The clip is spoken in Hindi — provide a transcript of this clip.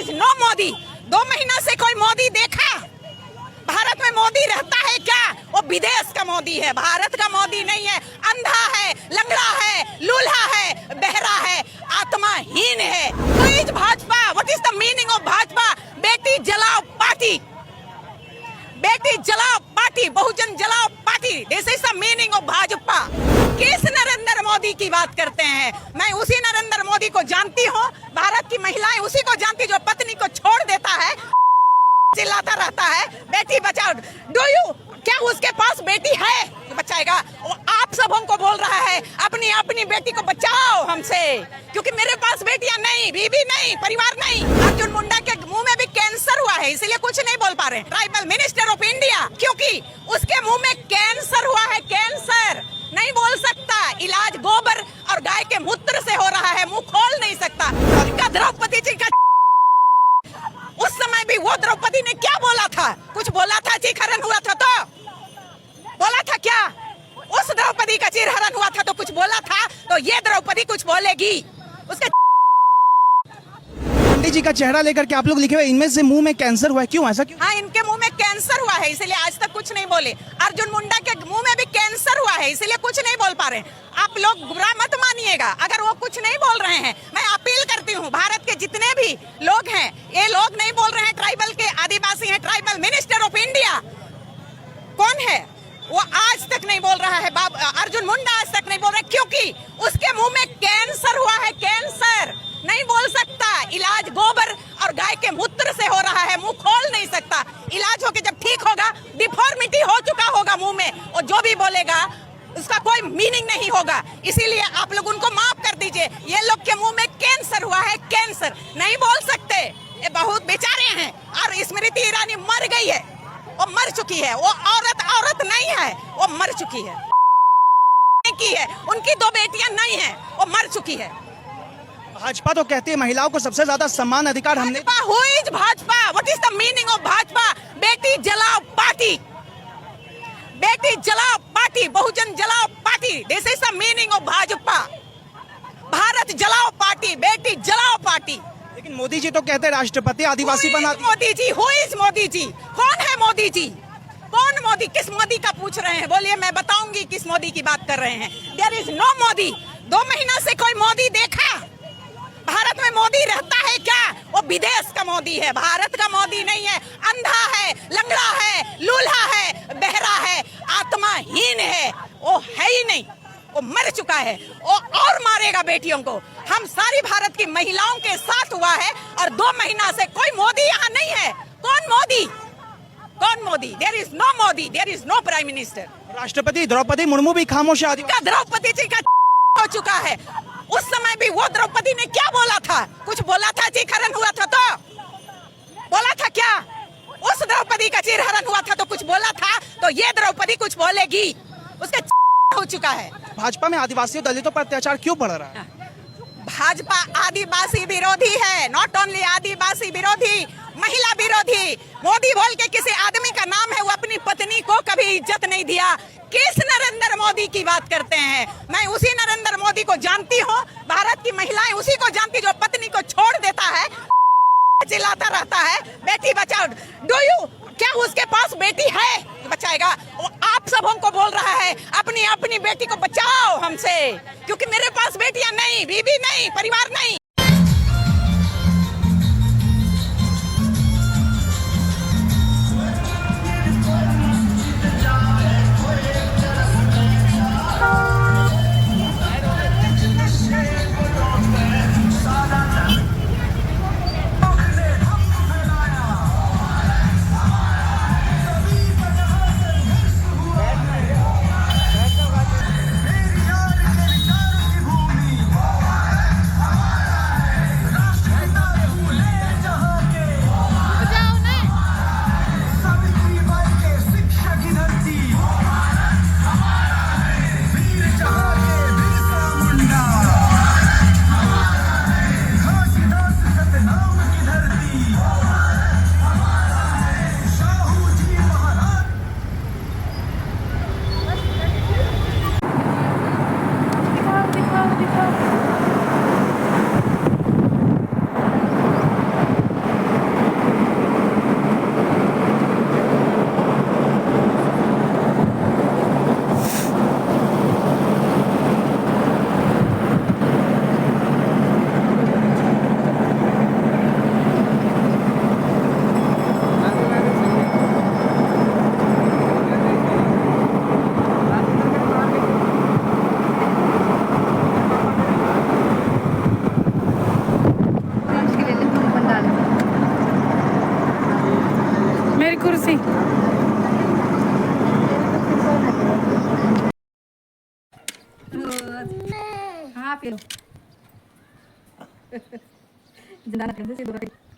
Is no Modi. 2 महीना से कोई मोदी देखा? भारत में मोदी रहता है क्या? वो विदेश का मोदी है, भारत का मोदी नहीं है। अंधा है, लंगड़ा है, लूल्हा है, बहरा है, आत्माहीन है। Who is Bhajpa? What is the meaning of Bhajpa? बेटी जलाओ पार्टी, बेटी जलाओ पार्टी, बहुजन जलाओ party. This is the meaning of Bhajpa. किस नरेंद्र मोदी की बात करते हैं? मैं उसी नरेंद्र मोदी को जानती हूँ। भारत की महिलाएं उसी को जानती जो पत्नी को छोड़ देता है, चिल्लाता रहता है बेटी बचाओ। डू यू, क्या उसके पास बेटी है? बचाएगा। वो आप सबों को बोल रहा है अपनी अपनी बेटी को बचाओ हमसे, क्योंकि मेरे पास बेटियां नहीं, बीवी नहीं, परिवार नहीं। अर्जुन मुंडा के मुंह में भी कैंसर हुआ है, इसीलिए कुछ नहीं बोल पा रहे। ट्राइबल मिनिस्टर ऑफ इंडिया, क्योंकि उसके मुंह में कैंसर हुआ है, कैंसर नहीं बोल सकता। इलाज गोबर और गाय के मूत्र से हो रहा है, मुंह खोल नहीं सकता। उनका द्रौपदी जी का उस समय भी वो द्रौपदी ने क्या बोला था? कुछ बोला था? चीरहरण हुआ था तो बोला था क्या? उस द्रौपदी का चीरहरण हुआ था तो कुछ बोला था, तो ये द्रौपदी कुछ बोलेगी? उसके पंडित जी का चेहरा लेकर के आप लोग लिखे हुए, इनमें से मुंह में कैंसर हुआ है, क्यों ऐसा क्यों? हाँ, इनके मुंह में कैंसर हुआ है, इसलिए आज तक कुछ नहीं बोले। अर्जुन मुंडा के मुंह में भी कैंसर हुआ है, इसलिए कुछ नहीं बोल पा रहे। आप लोग बुरा मत मानिएगा अगर वो कुछ नहीं बोल रहे हैं। मैं अपील करती हूँ, भारत के जितने भी लोग हैं, ये लोग नहीं बोल रहे हैं। ट्राइबल के आदिवासी हैं, ट्राइबल मिनिस्टर ऑफ इंडिया कौन है? वो आज तक नहीं बोल रहा है। अर्जुन मुंडा आज तक नहीं बोल रहे, क्योंकि उसके मुंह में कैंसर हुआ है, कैंसर नहीं बोल सकता। इलाज गोबर और गाय के मूत्र से हो रहा है, मुंह खोल नहीं सकता। इलाज होके जब ठीक होगा, डिफॉर्मिटी हो चुका होगा मुंह में, और जो भी बोलेगा उसका कोई मीनिंग नहीं होगा। इसीलिए आप लोग उनको माफ कर दीजिए। ये लोग के मुंह में कैंसर हुआ है, कैंसर नहीं बोल सकते। ये बहुत बेचारे हैं। और स्मृति ईरानी मर गई है, वो मर चुकी है। वो औरत नहीं है, वो मर चुकी है। की है, उनकी 2 बेटियां नहीं है, वो मर चुकी है। भाजपा तो कहती है महिलाओं को सबसे ज्यादा सम्मान अधिकार हमने। Who is Bhajpa? What is the meaning of Bhajpa? बेटी जलाओ पार्टी, बेटी जलाओ पार्टी, बहुजन जलाओ party. This is the meaning of Bhajpa. Bharat जलाओ पार्टी, बेटी जलाओ पार्टी। लेकिन मोदी जी तो कहते हैं राष्ट्रपति आदिवासी बना दिए। Modi ji, who is Modi ji? कौन है मोदी जी? कौन मोदी? किस मोदी का पूछ रहे हैं? बोलिए, मैं बताऊंगी किस मोदी की बात कर रहे हैं। There is no Modi. 2 महीना से कोई मोदी देखा? भारत में मोदी रहता है क्या? वो विदेश का मोदी है, भारत का मोदी नहीं है। अंधा है, लंगड़ा है, लूल्हा है, बहरा है, आत्माहीन है। वो है ही नहीं, वो मर चुका है। वो और मारेगा बेटियों को। हम सारी भारत की महिलाओं के साथ हुआ है, और 2 महीना से कोई मोदी यहाँ नहीं है। कौन मोदी? कौन Modi? There is no Modi, there is no prime minister. राष्ट्रपति द्रौपदी मुर्मू भी खामोश है। द्रौपदी जी का हो चुका है। उस समय भी वो द्रौपदी ने क्या बोला था? कुछ बोला था? चीरहरण हुआ था तो बोला था क्या? उस द्रौपदी का चीरहरण हुआ था तो कुछ बोला था, तो ये द्रौपदी कुछ बोलेगी? उसका हो चुका है। भाजपा में आदिवासियों दलितों पर अत्याचार क्यों बढ़ रहा है? भाजपा आदिवासी विरोधी है, नॉट ओनली आदिवासी विरोधी, महिला विरोधी। मोदी बोल के किसी आदमी का नाम है, वो अपनी पत्नी को कभी इज्जत नहीं दिया। किस नरेंद्र मोदी की बात करते हैं? मैं उसी नरेंद्र मोदी को जानती हूँ। भारत की महिलाएं उसी को जानती जो पत्नी को छोड़ देता है, चिल्लाता रहता है बेटी बचाओ। डू यू, क्या उसके पास बेटी है? बचाएगा। वो आप सबों को बोल रहा है अपनी अपनी बेटी को बचाओ हमसे, क्योंकि मेरे पास बेटियां नहीं, बीवी नहीं, परिवार नहीं। आप ये लो जिंदा ना कर दे, दोबारा